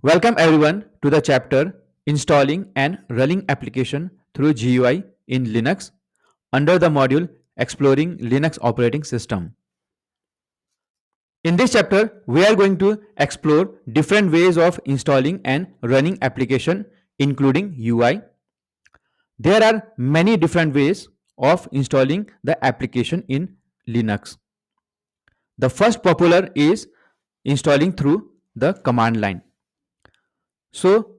Welcome everyone to the chapter Installing and Running Application through GUI in Linux under the module Exploring Linux Operating System. In this chapter, we are going to explore different ways of installing and running application including UI. There are many different ways of installing the application in Linux. The first popular is installing through the command line. So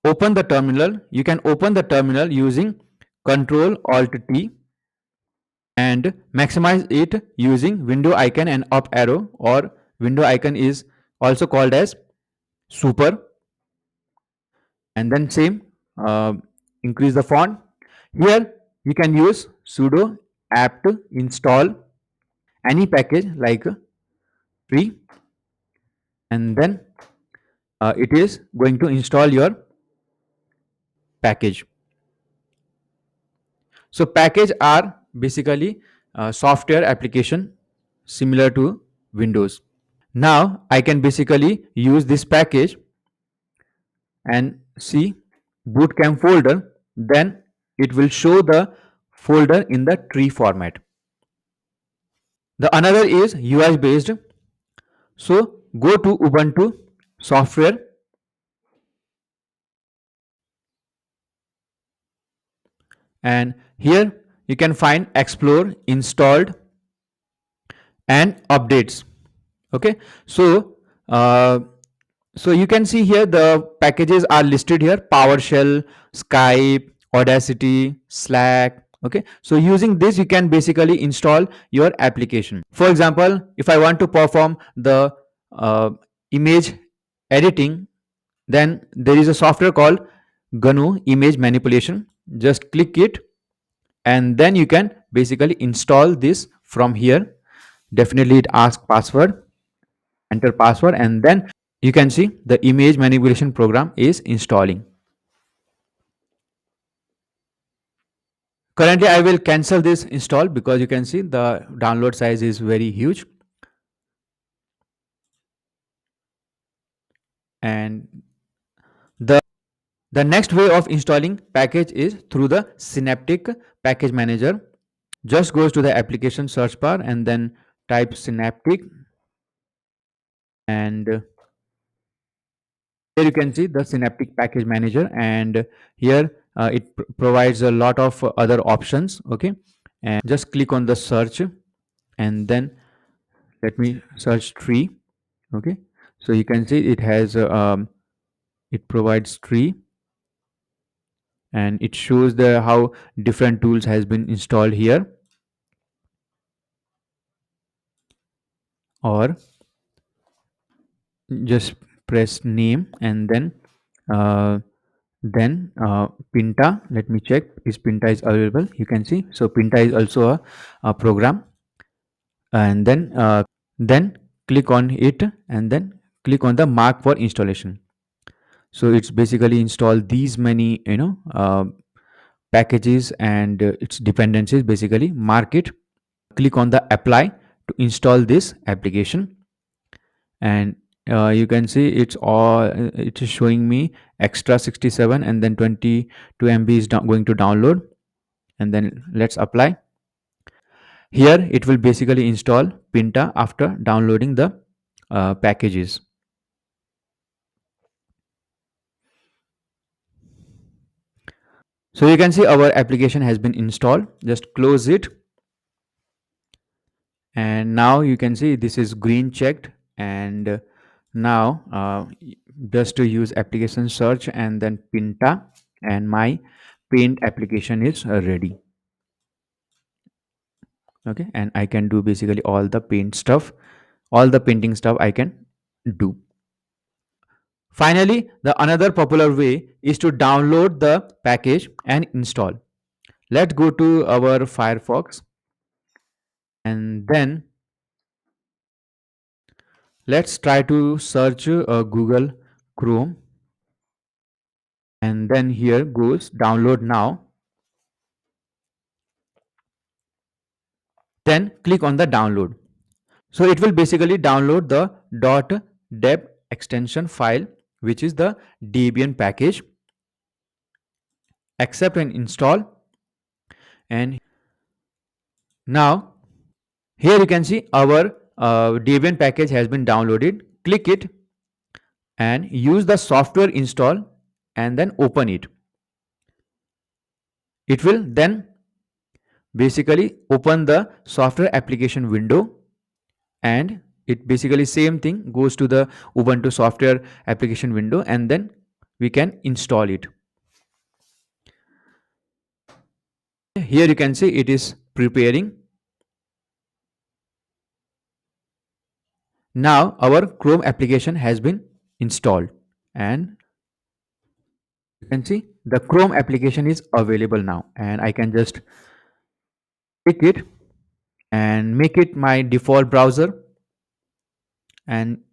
open the terminal. You can open the terminal using Control Alt T and maximize it using window icon and up arrow, or window icon is also called as super, and then same, uh, increase the font. Here you can use sudo apt install any package like tree, and then it is going to install your package. So package are basically software application similar to Windows. Now I can basically use this package and see bootcamp folder, then it will show the folder in the tree format. The another is UI based. So go to Ubuntu software, and here you can find explore, installed, and updates. Okay, uh, so you can see here the packages are listed here: PowerShell, Skype, Audacity, Slack. Okay, so using this you can basically install your application. For example, if I want to perform the image editing, then there is a software called GNU image manipulation. Just click it and then you can basically install this from here. Definitely it asks password, enter password, and then you can see the image manipulation program is installing. Currently I will cancel this install because you can see the download size is very huge. And the next way of installing package is through the Synaptic Package Manager. Just goes to the application search bar and then type Synaptic, and here you can see the Synaptic Package Manager, and here it provides a lot of other options. Okay, and just click on the search and then let me search tree. Okay, so you can see it has it provides tree, and it shows the how different tools has been installed here, or just press name and uh, then Pinta. Let me check is Pinta is available. You can see, so Pinta is also a program, and then click on it and then click on the mark for installation. So it's basically install these many packages and its dependencies. Basically mark it, click on the apply to install this application, and you can see it's all it is showing me extra 67 and then 22 MB is going to download, and then let's apply. Here it will basically install Pinta after downloading the packages. So you can see our application has been installed. Just close it, and now you can see this is green checked, and now just to use application search and then Pinta, and my paint application is ready. Okay, and I can do basically all the paint stuff, all the painting stuff I can do. Finally, the another popular way is to download the package and install. Let's go to our Firefox, and then let's try to search Google Chrome, and then here goes download now. Then click on the download. So it will basically download the .deb extension file, which is the Debian package. Accept and install. And now here you can see our Debian package has been downloaded. Click it and use the software install and then open it. It will then basically open the software application window, and it basically same thing goes to the Ubuntu software application window, and then we can install it. Here you can see it is preparing. Now our Chrome application has been installed, and you can see the Chrome application is available now, and I can just pick it and make it my default browser, and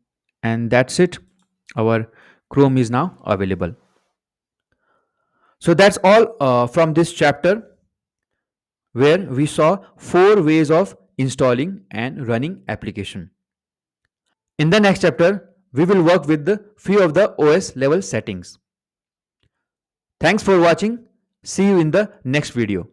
that's it. Our Chrome is now available. So that's all from this chapter, where we saw 4 ways of installing and running application. In the next chapter, we will work with the few of the OS level settings. Thanks for watching. See you in the next video.